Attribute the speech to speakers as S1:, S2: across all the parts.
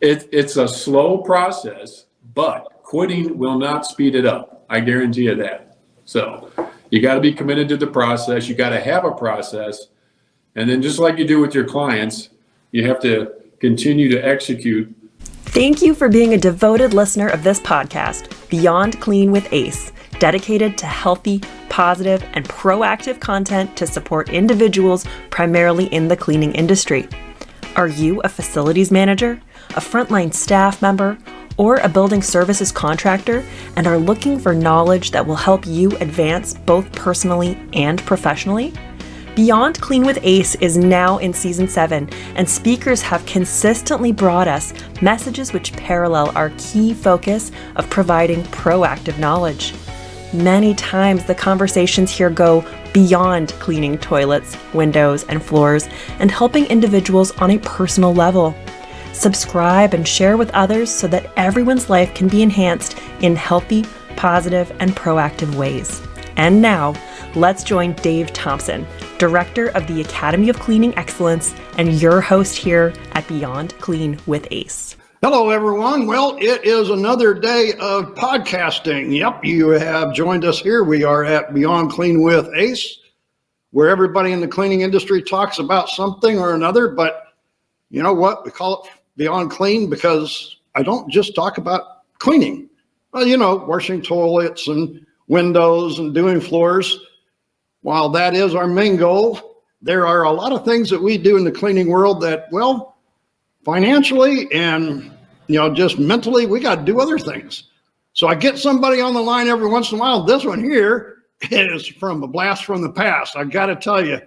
S1: It's a slow process, but quitting will not speed it up. I guarantee you that. So you got to be committed to the process. You got to have a process. And then just like you do with your clients, you have to continue to execute.
S2: Thank you for being a devoted listener of this podcast, Beyond Clean with Ace, dedicated to healthy, positive, and proactive content to support individuals primarily in the cleaning industry. Are you a facilities manager, a frontline staff member, or a building services contractor and are looking for knowledge that will help you advance both personally and professionally? Beyond Clean with Ace is now in Season 7, and speakers have consistently brought us messages which parallel our key focus of providing proactive knowledge. Many times the conversations here go beyond cleaning toilets, windows, and floors and helping individuals on a personal level. Subscribe and share with others so that everyone's life can be enhanced in healthy, positive, and proactive ways. And now, let's join Dave Thompson, Director of the Academy of Cleaning Excellence and your host here at Beyond Clean with Ace.
S3: Hello, everyone. Well, it is another day of podcasting. Yep, you have joined us here. We are at Beyond Clean with Ace, where everybody in the cleaning industry talks about something or another. But you know what? We call it Beyond Clean because I don't just talk about cleaning. Well, you know, washing toilets and windows and doing floors. While that is our main goal, there are a lot of things that we do in the cleaning world that, well, financially and, just mentally, we got to do other things. So I get somebody on the line every once in a while. This one here is from a blast from the past. I got to tell you,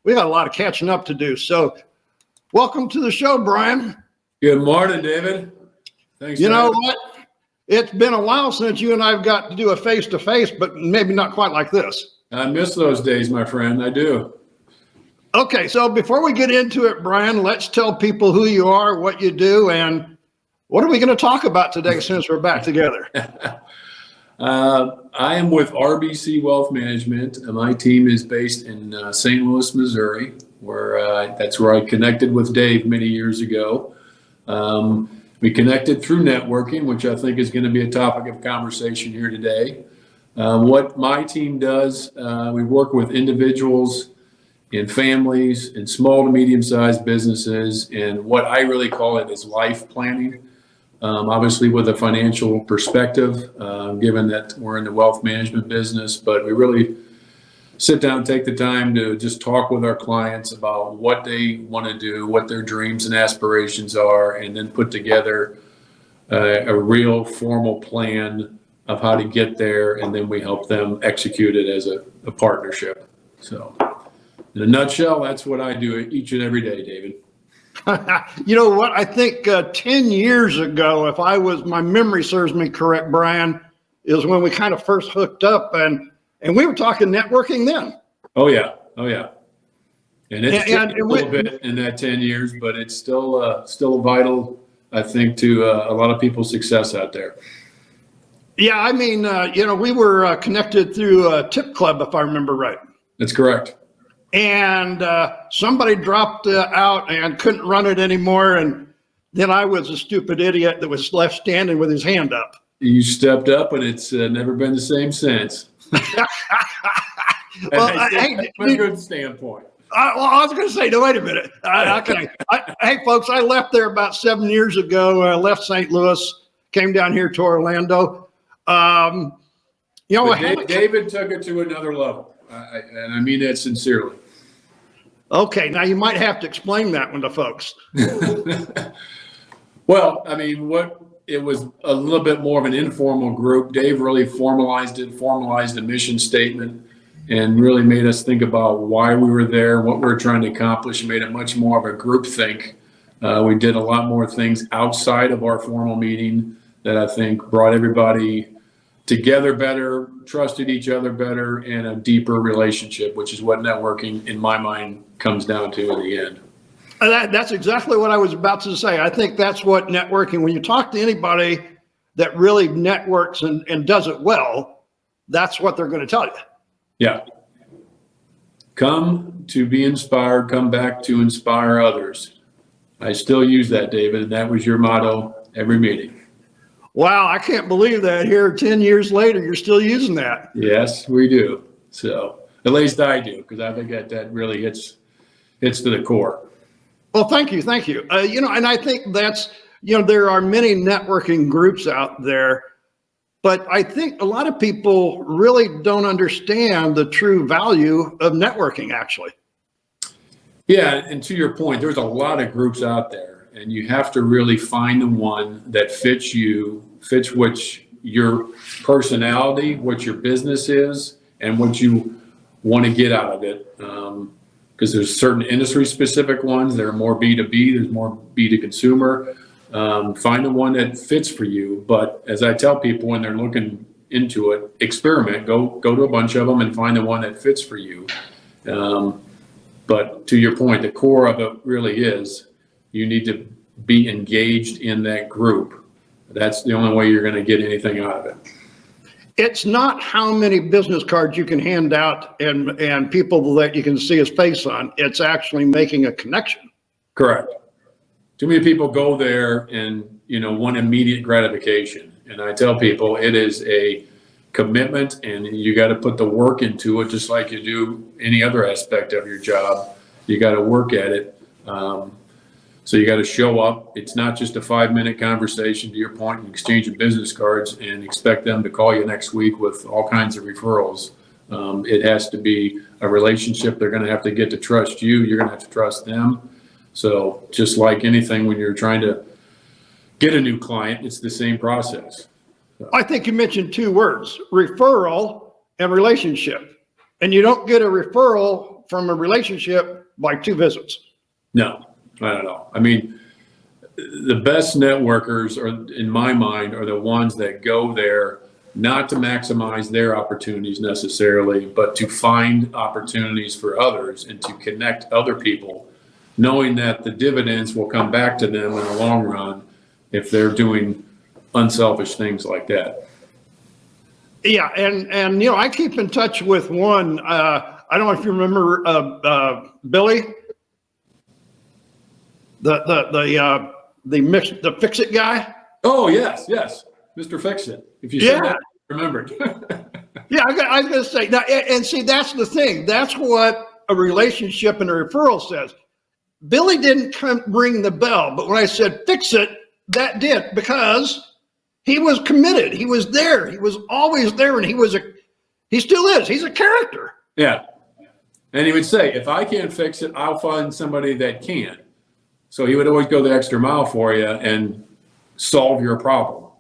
S3: we got a lot of catching up to do. So welcome to the show, Brian.
S1: Good morning, David. Thanks.
S3: You know what? It's been a while since you and I have got to do a face-to-face, but maybe not quite like this.
S1: I miss those days, my friend. I do.
S3: Okay, so before we get into it, Brian, let's tell people who you are, what you do, and what are we going to talk about today since we're back together?
S1: I am with RBC Wealth Management. My team is based in St. Louis, Missouri, where that's where I connected with Dave many years ago. We connected through networking, which I think is going to be a topic of conversation here today. What my team does, we work with individuals in families, in small to medium-sized businesses, and what I really call it is life planning. Obviously with a financial perspective, given that we're in the wealth management business, but we really sit down and take the time to just talk with our clients about what they want to do, what their dreams and aspirations are, and then put together a real formal plan of how to get there, and then we help them execute it as a partnership. So in a nutshell, that's what I do each and every day, David.
S3: You know what? I think 10 years ago, if my memory serves me correct, Brian, is when we kind of first hooked up, and we were talking networking then.
S1: Oh yeah. And it's changed a little bit in that 10 years, but it's still vital, I think, to a lot of people's success out there.
S3: Yeah, I mean, we were connected through a tip club, if I remember right.
S1: That's correct.
S3: And somebody dropped out and couldn't run it anymore. And then I was a stupid idiot that was left standing with his hand up.
S1: You stepped up, and it's never been the same since.
S3: Well,
S1: from a good standpoint.
S3: I was going to say, no, wait a minute. Okay. Hey, folks, I left there about 7 years ago. I left St. Louis, came down here to Orlando.
S1: David took it to another level, and I mean that sincerely.
S3: Okay, now you might have to explain that one to folks.
S1: Well, I mean, it was a little bit more of an informal group. Dave really formalized a mission statement, and really made us think about why we were there, what we were trying to accomplish, and made it much more of a group think. We did a lot more things outside of our formal meeting that I think brought everybody together better, trusted each other better, and a deeper relationship, which is what networking, in my mind, comes down to in the end.
S3: That's exactly what I was about to say. I think that's what networking, when you talk to anybody that really networks and does it well, that's what they're going to tell you.
S1: Yeah. Come to be inspired, come back to inspire others. I still use that, David, and that was your motto every meeting.
S3: Wow, I can't believe that here 10 years later, you're still using that.
S1: Yes, we do. So at least I do, because I think that really hits to the core.
S3: Well, thank you. And I think that's, there are many networking groups out there, but I think a lot of people really don't understand the true value of networking, actually.
S1: Yeah, and to your point, there's a lot of groups out there, and you have to really find the one that fits you, fits your personality, what your business is, and what you want to get out of it. Because there's certain industry specific ones, there are more B2B, there's more B to consumer. Find the one that fits for you. But as I tell people when they're looking into it, experiment, go to a bunch of them and find the one that fits for you. But to your point, the core of it really is you need to be engaged in that group. That's the only way you're going to get anything out of it.
S3: It's not how many business cards you can hand out and people that you can see his face on. It's actually making a connection.
S1: Correct. Too many people go there and, want immediate gratification. And I tell people it is a commitment, and you got to put the work into it, just like you do any other aspect of your job. You got to work at it. So you got to show up. It's not just a 5-minute conversation, to your point, and exchange of business cards and expect them to call you next week with all kinds of referrals. It has to be a relationship. They're going to have to get to trust you. You're going to have to trust them. So just like anything, when you're trying to get a new client, it's the same process.
S3: I think you mentioned 2 words, referral and relationship. And you don't get a referral from a relationship by 2 visits.
S1: No, I don't know. I mean, the best networkers in my mind, are the ones that go there not to maximize their opportunities necessarily, but to find opportunities for others and to connect other people, knowing that the dividends will come back to them in the long run if they're doing unselfish things like that.
S3: Yeah, and I keep in touch with one. I don't know if you remember Billy, the Fix It guy.
S1: Oh yes, Mr. Fix It. If you said that, I remembered.
S3: Yeah, I was going to say now, and see, that's the thing. That's what a relationship and a referral says. Billy didn't ring the bell, but when I said fix it, that did, because he was committed. He was there. He was always there, and he still is. He's a character.
S1: Yeah. And he would say, if I can't fix it, I'll find somebody that can. So he would always go the extra mile for you and solve your problem.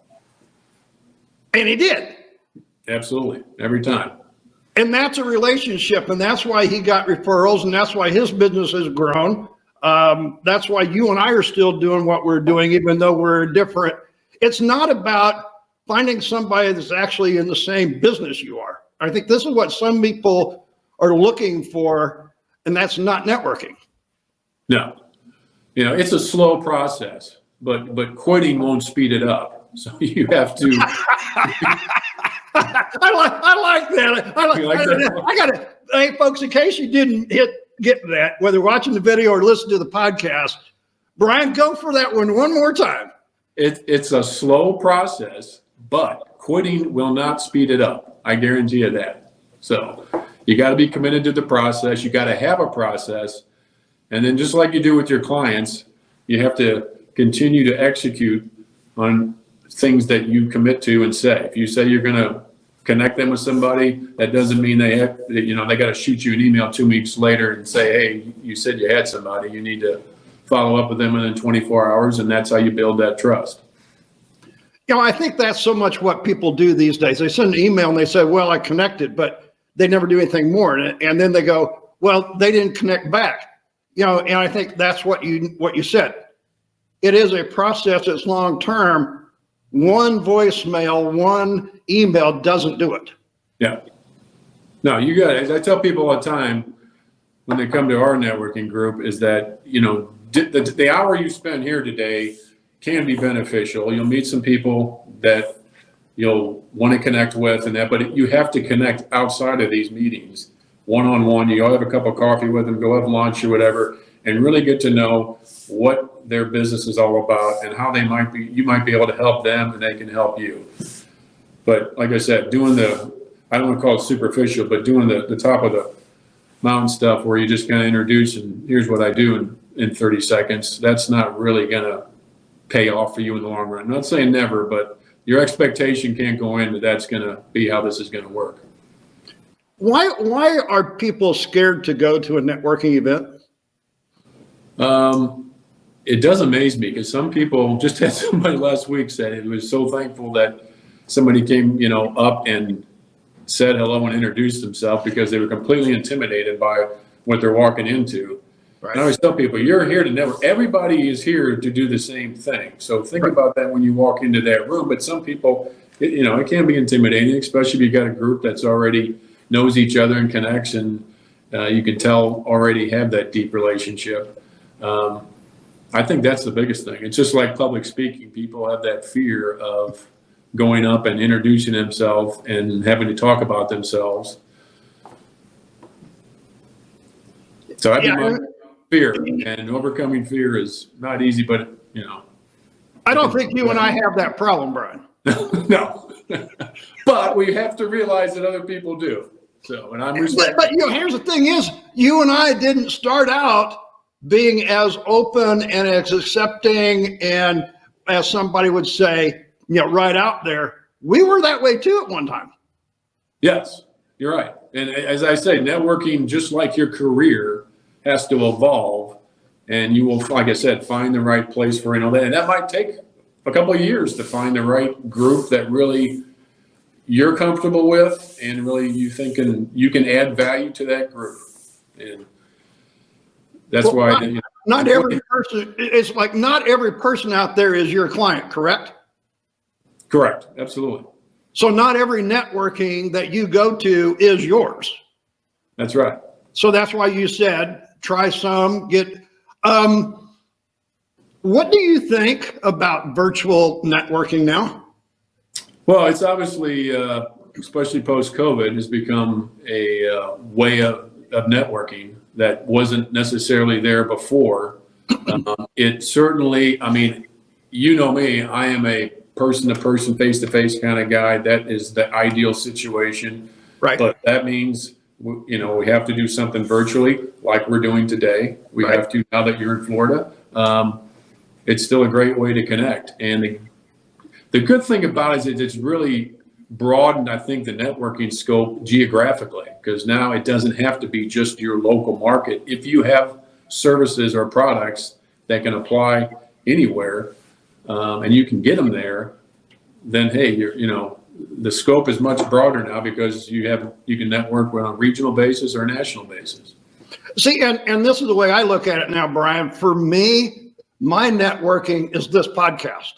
S3: And he did.
S1: Absolutely. Every time.
S3: And that's a relationship, and that's why he got referrals, and that's why his business has grown. That's why you and I are still doing what we're doing, even though we're different. It's not about finding somebody that's actually in the same business you are. I think this is what some people are looking for, and that's not networking.
S1: No, it's a slow process, but quitting won't speed it up. So you have to.
S3: I like that. I got it. Hey, folks, in case you didn't get that, whether watching the video or listening to the podcast, Brian, go for that one more time.
S1: It's a slow process, but quitting will not speed it up. I guarantee you that. So you got to be committed to the process. You got to have a process. And then just like you do with your clients, you have to continue to execute on things that you commit to and say. If you say you're going to connect them with somebody, that doesn't mean they got to shoot you an email 2 weeks later and say, hey, you said you had somebody. You need to follow up with them within 24 hours, and that's how you build that trust.
S3: I think that's so much what people do these days. They send an email and they say, well, I connected, but they never do anything more. And then they go, well, they didn't connect back. And I think that's what you said. It is a process that's long-term. One voicemail, one email doesn't do it.
S1: Yeah. No, you got it. As I tell people all the time when they come to our networking group is that, the hour you spend here today can be beneficial. You'll meet some people that you'll want to connect with and that, but you have to connect outside of these meetings, one-on-one. You all have a cup of coffee with them, go have lunch or whatever, and really get to know what what their business is all about and how you might be able to help them and they can help you. But like I said, doing I don't want to call it superficial, but doing the top of the mountain stuff where you just kind of introduce and here's what I do in 30 seconds, that's not really going to pay off for you in the long run. I'm not saying never, but your expectation can't go in that that's going to be how this is going to work.
S3: Why are people scared to go to a networking event?
S1: It does amaze me because some people, just had somebody last week said it was so thankful that somebody came, up and said hello and introduced themselves because they were completely intimidated by what they're walking into. Right. And I always tell people, you're here to network. Everybody is here to do the same thing. So think about that when you walk into that room. But some people, it can be intimidating, especially if you got a group that's already knows each other and connects, and you can tell already have that deep relationship. I think that's the biggest thing. It's just like public speaking. People have that fear of going up and introducing themselves and having to talk about themselves. So I think fear, and overcoming fear is not easy, but
S3: I don't think you and I have that problem, Brian.
S1: No, but we have to realize that other people do. So, and I'm respecting.
S3: But here's the thing: is you and I didn't start out being as open and as accepting, and as somebody would say, right out there. We were that way too at one time.
S1: Yes, you're right. And as I say, networking, just like your career, has to evolve, and you will, like I said, find the right place for that. And that might take a couple of years to find the right group that really you're comfortable with, and really you can add value to that group. And that's why
S3: not every person. It's like not every person out there is your client, correct?
S1: Correct. Absolutely.
S3: So not every networking that you go to is yours.
S1: That's right.
S3: So that's why you said try some, what do you think about virtual networking now?
S1: Well, it's obviously, especially post-COVID, has become a way of networking that wasn't necessarily there before. It certainly, you know me, I am a person-to-person, face-to-face kind of guy. That is the ideal situation. Right. But that means, we have to do something virtually like we're doing today. We have to, now that you're in Florida. It's still a great way to connect. And the good thing about it is it's really broadened, I think, the networking scope geographically, because now it doesn't have to be just your local market. If you have services or products that can apply anywhere, and you can get them there, then hey, the scope is much broader now because you can network on a regional basis or a national basis.
S3: See, and this is the way I look at it now, Brian. For me, my networking is this podcast.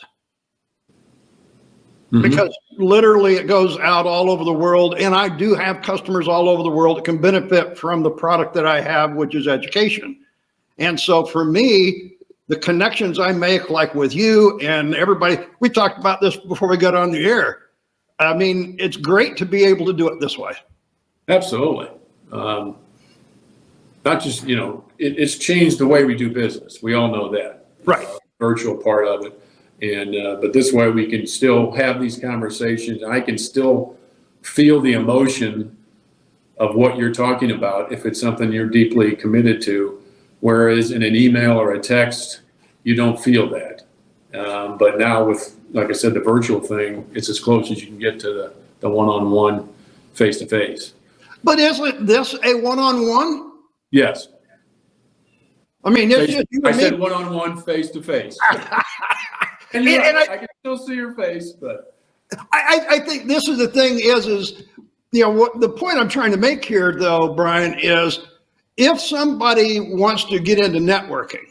S3: Mm-hmm. Because literally it goes out all over the world, and I do have customers all over the world that can benefit from the product that I have, which is education. And so for me, the connections I make, like with you and everybody, we talked about this before we got on the air. It's great to be able to do it this way. Absolutely.
S1: Not just, it's changed the way we do business. We all know that.
S3: Right.
S1: Virtual part of it. And, but this way we can still have these conversations. I can still feel the emotion of what you're talking about if it's something you're deeply committed to. Whereas in an email or a text, you don't feel that. But now with, like I said, the virtual thing, it's as close as you can get to the one-on-one, face-to-face.
S3: But isn't this a one-on-one?
S1: Yes.
S3: It's just you
S1: I
S3: and
S1: said
S3: me.
S1: One-on-one, face-to-face. and I can still see your face, but
S3: I think this is the thing is what the point I'm trying to make here, though, Brian, is if somebody wants to get into networking,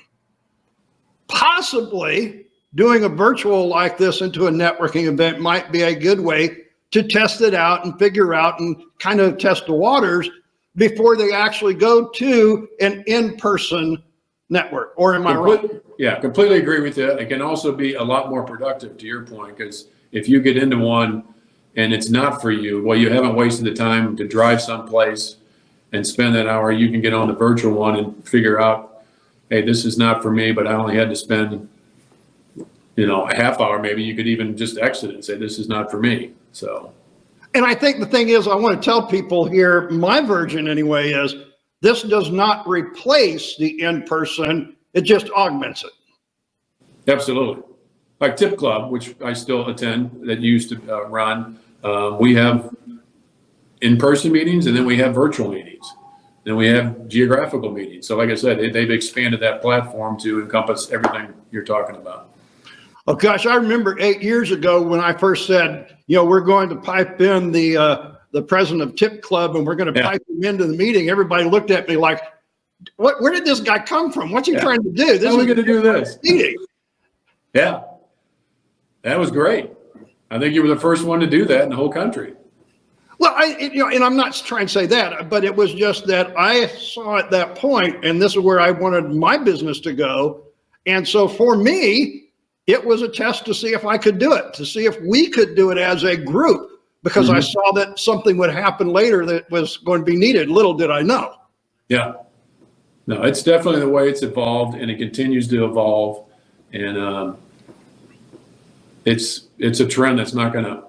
S3: possibly doing a virtual like this into a networking event might be a good way to test it out and figure out and kind of test the waters before they actually go to an in-person network. Or am I wrong?
S1: Yeah, completely agree with you. It can also be a lot more productive, to your point, because if you get into one and it's not for you, well, you haven't wasted the time to drive someplace and spend that hour. You can get on the virtual one and figure out hey, this is not for me, but I only had to spend, a half hour, maybe you could even just exit and say, this is not for me. So.
S3: And I think the thing is, I want to tell people here, my version anyway, is this does not replace the in-person, it just augments it.
S1: Absolutely. Like Tip Club, which I still attend, that you used to run, we have in-person meetings, and then we have virtual meetings. Then we have geographical meetings. So like I said, they've expanded that platform to encompass everything you're talking about.
S3: Oh gosh, I remember 8 years ago when I first said, we're going to pipe in the president of Tip Club, and we're going to pipe him into the meeting. Everybody looked at me like, where did this guy come from? What's he trying to do?
S1: How are we going to do this?
S3: Meeting.
S1: Yeah, that was great. I think you were the first one to do that in the whole country.
S3: Well, and I'm not trying to say that, but it was just that I saw at that point, and this is where I wanted my business to go. And so for me, it was a test to see if I could do it, to see if we could do it as a group, because I saw that something would happen later that was going to be needed. Little did I know.
S1: Yeah. No, it's definitely the way it's evolved, and it continues to evolve. And it's a trend that's not going to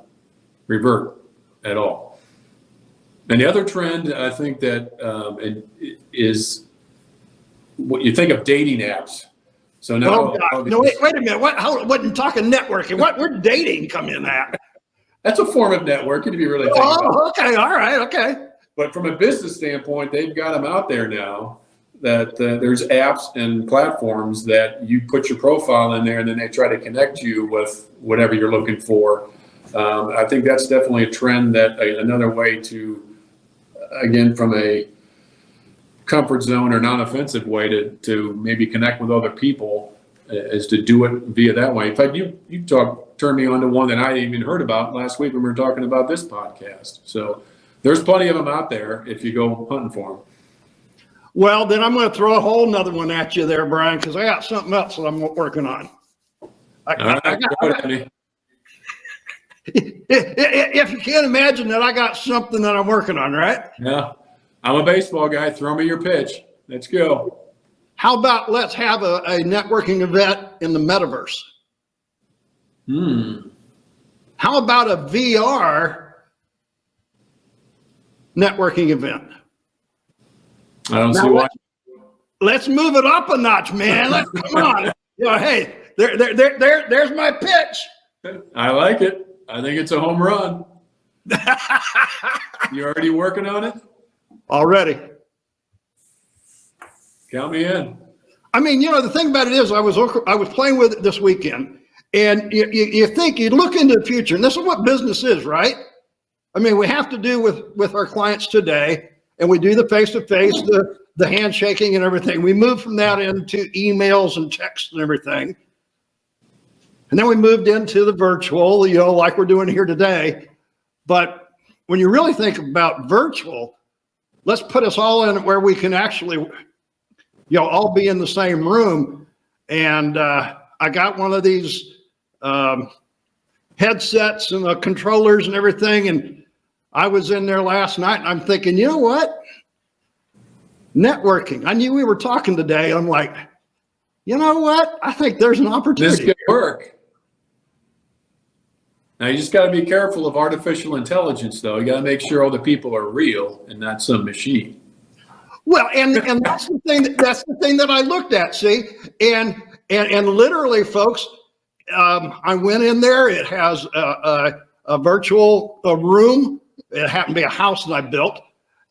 S1: revert at all. And the other trend, I think that is what you think of dating apps. So now,
S3: no, wait a minute. What talking networking? Where'd dating come in at?
S1: That's a form of networking, if you really think about it.
S3: Okay, all right, okay.
S1: But from a business standpoint, they've got them out there now that there's apps and platforms that you put your profile in there, and then they try to connect you with whatever you're looking for. I think that's definitely a trend, that another way to, again, from a comfort zone or non-offensive way to maybe connect with other people, is to do it via that way. In fact, you turned me on to one that I hadn't even heard about last week when we were talking about this podcast. So there's plenty of them out there if you go hunting for them.
S3: Well, then I'm going to throw a whole nother one at you there, Brian, because I got something else that I'm working on. If you can't imagine that, I got something that I'm working on, right?
S1: Yeah. I'm a baseball guy. Throw me your pitch. Let's go.
S3: How about let's have a networking event in the Metaverse? How about a VR networking event?
S1: I don't see why.
S3: Let's move it up a notch, man. Come on. Hey, there's my pitch.
S1: I like it. I think it's a home run. You already working on it?
S3: Already.
S1: Count me in.
S3: I mean, the thing about it is, I was playing with it this weekend, and you think, you look into the future, and this is what business is, right? I mean, we have to do with our clients today, and we do the face-to-face, the handshaking and everything. We move from that into emails and texts and everything. And then we moved into the virtual, like we're doing here today. But when you really think about virtual, let's put us all in where we can actually, all be in the same room. And I got one of these headsets and the controllers and everything. And I was in there last night, and I'm thinking, you know what? Networking. I knew we were talking today. I'm like, you know what? I think there's an opportunity.
S1: This could work. Now, you just got to be careful of artificial intelligence, though. You got to make sure all the people are real and not some machine.
S3: Well, and that's the thing. That's the thing that I looked at. See, and literally, folks, I went in there. It has a virtual room. It happened to be a house that I built,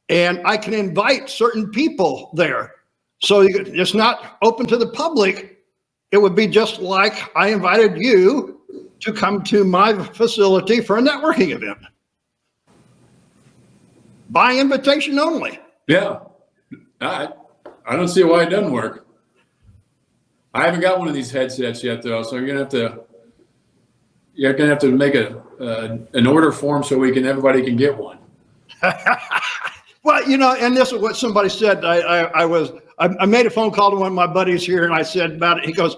S3: and I can invite certain people there. So it's not open to the public. It would be just like I invited you to come to my facility for a networking event. By invitation only.
S1: Yeah. I don't see why it doesn't work. I haven't got one of these headsets yet, though, so you're gonna have to make an order form so everybody can get one.
S3: Well, and this is what somebody said. I made a phone call to one of my buddies here, and I said about it. He goes,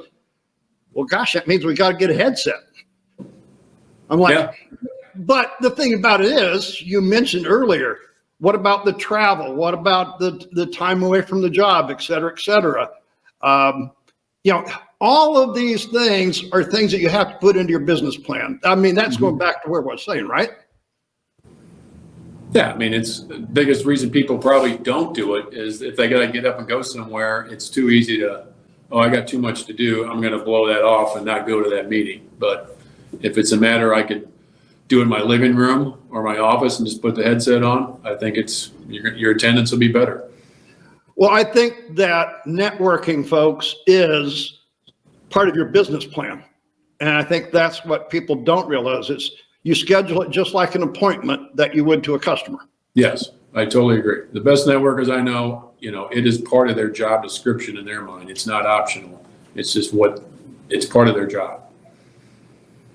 S3: "Well, gosh, that means we got to get a headset." I'm like, yeah. But the thing about it is, you mentioned earlier, what about the travel? What about the time away from the job, et cetera, et cetera? You know, all of these things are things that you have to put into your business plan. I mean, that's going back to where I was saying, right?
S1: Yeah, I mean, it's the biggest reason people probably don't do it is if they got to get up and go somewhere, it's too easy to, oh, I got too much to do. I'm going to blow that off and not go to that meeting. But if it's a matter I could do in my living room or my office and just put the headset on, I think it's your attendance will be better.
S3: Well, I think that networking, folks, is part of your business plan. And I think that's what people don't realize is you schedule it just like an appointment that you would to a customer.
S1: Yes, I totally agree. The best networkers I know, it is part of their job description in their mind. It's not optional. It's just it's part of their job.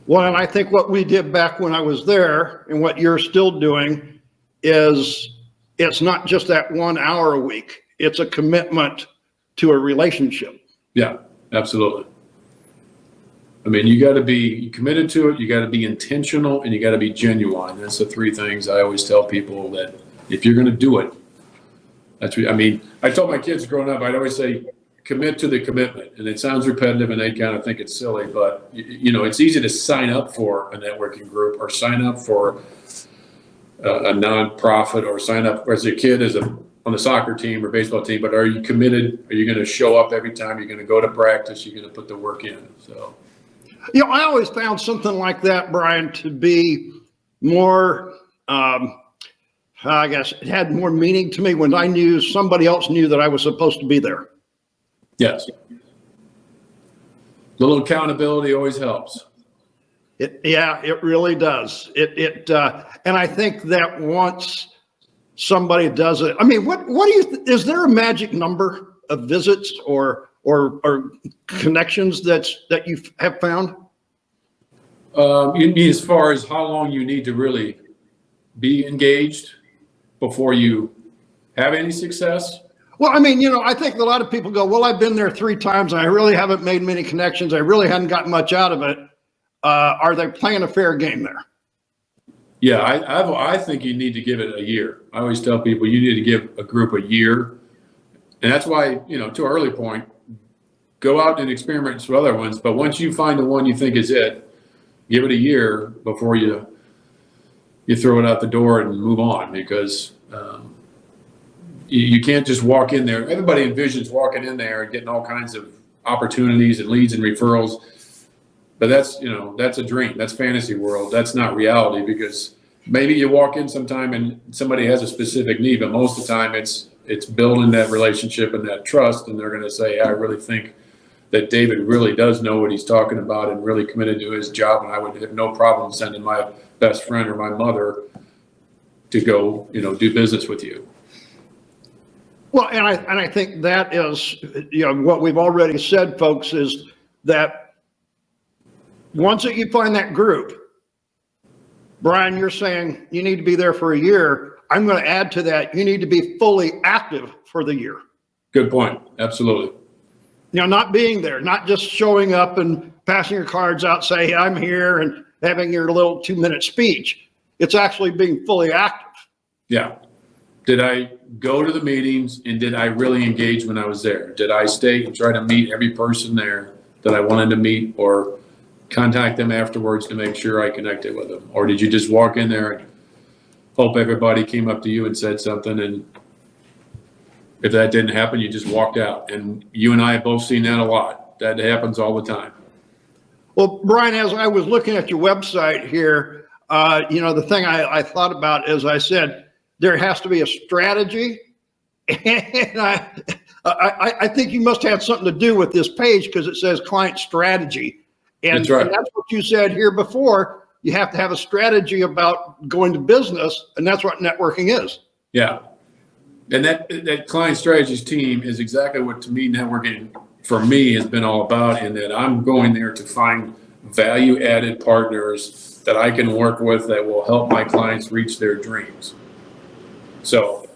S3: Well, and I think what we did back when I was there and what you're still doing is it's not just that 1 hour a week. It's a commitment to a relationship.
S1: Yeah, absolutely. I mean, you got to be committed to it. You got to be intentional and you got to be genuine. That's the three things I always tell people that if you're going to do it, that's what, I mean, I told my kids growing up, I'd always say, commit to the commitment. And it sounds repetitive and they kind of think it's silly, but it's easy to sign up for a networking group or sign up for a nonprofit or sign up as a kid on the soccer team or baseball team, but are you committed? Are you going to show up every time? You're going to go to practice? You're going to put the work in? So,
S3: I always found something like that, Brian, to be more, I guess it had more meaning to me when I knew somebody else knew that I was supposed to be there.
S1: Yes. A little accountability always helps.
S3: It really does. And I think that once somebody does it, I mean, what do you, is there a magic number of visits or connections that you have found?
S1: You mean as far as how long you need to really be engaged before you have any success?
S3: Well, I mean, I think a lot of people go, well, I've been there 3 times and I really haven't made many connections. I really hadn't gotten much out of it. Are they playing a fair game there?
S1: Yeah, I think you need to give it a year. I always tell people you need to give a group a year. And that's why, to an early point, go out and experiment with other ones. But once you find the one you think is it, give it a year before you throw it out the door and move on, because you can't just walk in there. Everybody envisions walking in there and getting all kinds of opportunities and leads and referrals. But that's a dream. That's fantasy world. That's not reality, because maybe you walk in sometime and somebody has a specific need, but most of the time it's building that relationship and that trust. And they're going to say, I really think that David really does know what he's talking about and really committed to his job. And I would have no problem sending my best friend or my mother to go, do business with you.
S3: Well, and I think that is, what we've already said, folks, is that once that you find that group, Brian, you're saying you need to be there for a year. I'm going to add to that. You need to be fully active for the year.
S1: Good point. Absolutely.
S3: Not being there, not just showing up and passing your cards out, say, hey, I'm here, and having your little 2-minute speech. It's actually being fully active.
S1: Yeah. Did I go to the meetings and did I really engage when I was there? Did I stay and try to meet every person there that I wanted to meet, or contact them afterwards to make sure I connected with them? Or did you just walk in there and hope everybody came up to you and said something, and if that didn't happen, you just walked out? And you and I have both seen that a lot. That happens all the time.
S3: Well, Brian, as I was looking at your website here, the thing I thought about is I said, there has to be a strategy. And I think you must have something to do with this page, because it says client strategy. And
S1: that's right.
S3: And that's what you said here before. You have to have a strategy about going to business, and that's what networking is.
S1: Yeah. And that client strategies team is exactly what, to me, networking for me has been all about, in that I'm going there to find value added partners that I can work with that will help my clients reach their dreams. So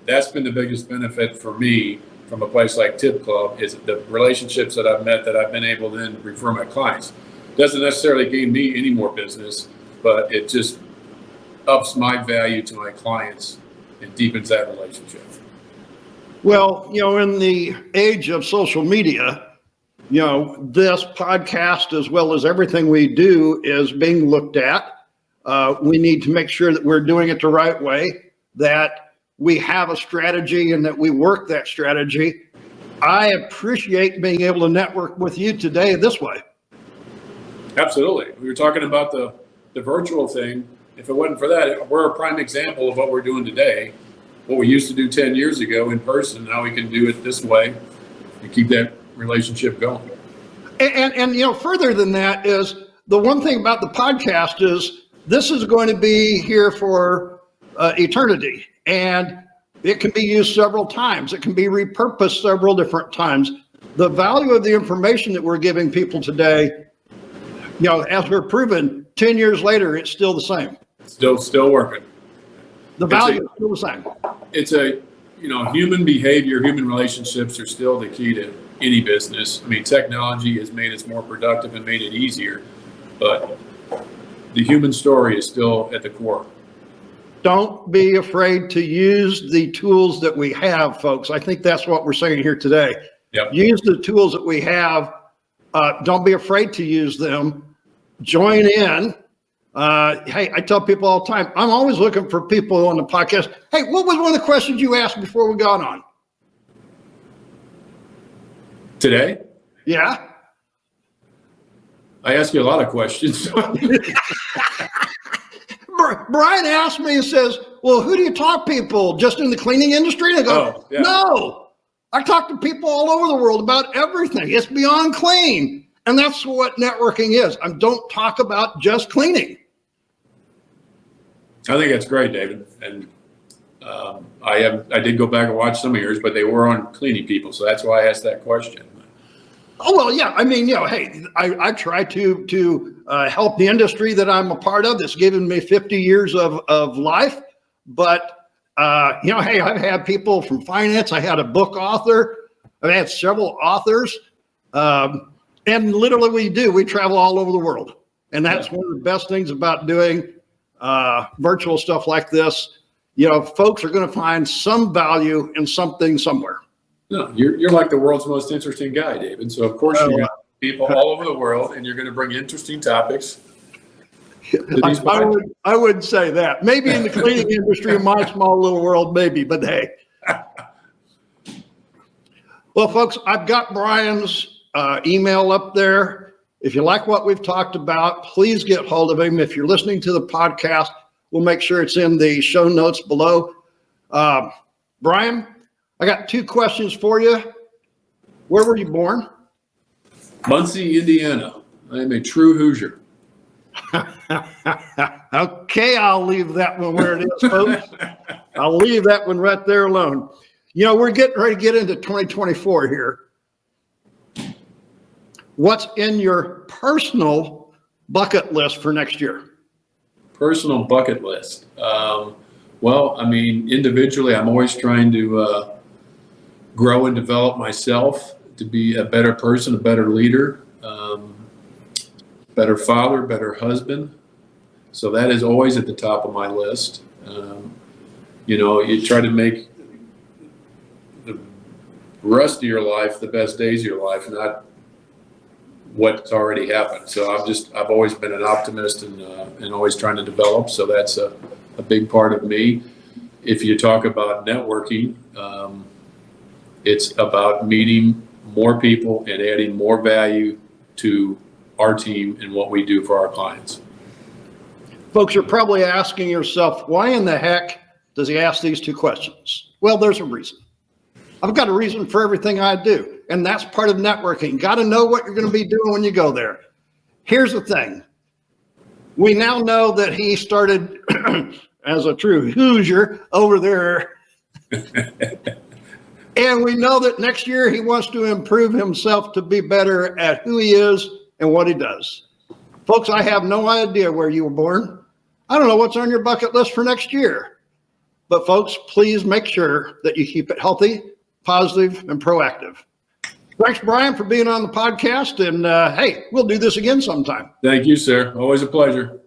S1: that's been the biggest benefit for me from a place like Tip Club, is the relationships that I've met that I've been able to then refer my clients. Doesn't necessarily gain me any more business, but it just ups my value to my clients and deepens that relationship.
S3: Well, in the age of social media, this podcast, as well as everything we do, is being looked at. We need to make sure that we're doing it the right way, that we have a strategy and that we work that strategy. I appreciate being able to network with you today this way.
S1: Absolutely. We were talking about the virtual thing. If it wasn't for that, we're a prime example of what we're doing today. What we used to do 10 years ago in person, now we can do it this way and keep that relationship going.
S3: And further than that is the one thing about the podcast is this is going to be here for eternity, and it can be used several times. It can be repurposed several different times. The value of the information that we're giving people today, as we're proven 10 years later, it's still the same.
S1: Still working.
S3: The value is still the same.
S1: It's human behavior, human relationships are still the key to any business. I mean, technology has made us more productive and made it easier, but the human story is still at the core.
S3: Don't be afraid to use the tools that we have, folks. I think that's what we're saying here today.
S1: Yep.
S3: Use the tools that we have. Don't be afraid to use them. Join in. Hey, I tell people all the time, I'm always looking for people on the podcast. Hey, what was one of the questions you asked before we got on?
S1: Today?
S3: Yeah.
S1: I ask you a lot of questions.
S3: Brian asked me and says, well, who do you talk to people just in the cleaning industry? And I go, no, I talk to people all over the world about everything. It's beyond clean. And that's what networking is. I don't talk about just cleaning.
S1: I think that's great, David. And I did go back and watch some of yours, but they were on cleaning people. So that's why I asked that question.
S3: Oh, well, yeah. I mean, hey, I try to help the industry that I'm a part of that's given me 50 years of life. But, hey, I've had people from finance. I had a book author. I've had several authors. And literally we travel all over the world. And that's one of the best things about doing virtual stuff like this. Folks are going to find some value in something somewhere.
S1: No, you're like the world's most interesting guy, David. So of course you got people all over the world, and you're going to bring interesting topics.
S3: I would say that. Maybe in the cleaning industry, in my small little world, maybe, but hey. Well, folks, I've got Brian's email up there. If you like what we've talked about, please get hold of him. If you're listening to the podcast, we'll make sure it's in the show notes below. Brian, I got 2 questions for you. Where were you born?
S1: Muncie, Indiana. I am a true Hoosier.
S3: Okay, I'll leave that one where it is, folks. I'll leave that one right there alone. We're getting ready to get into 2024 here. What's in your personal bucket list for next year?
S1: Personal bucket list. Well, I mean, individually, I'm always trying to grow and develop myself to be a better person, a better leader, better father, better husband. So that is always at the top of my list. You try to make the rest of your life the best days of your life, not what's already happened. So I've always been an optimist and always trying to develop. So that's a big part of me. If you talk about networking, it's about meeting more people and adding more value to our team and what we do for our clients.
S3: Folks, you're probably asking yourself, why in the heck does he ask these 2 questions? Well, there's a reason. I've got a reason for everything I do, and that's part of networking. Got to know what you're going to be doing when you go there. Here's the thing. We now know that he started as a true Hoosier over there. And we know that next year he wants to improve himself to be better at who he is and what he does. Folks, I have no idea where you were born. I don't know what's on your bucket list for next year. But folks, please make sure that you keep it healthy, positive, and proactive. Thanks, Brian, for being on the podcast. And hey, we'll do this again sometime.
S1: Thank you, sir. Always a pleasure.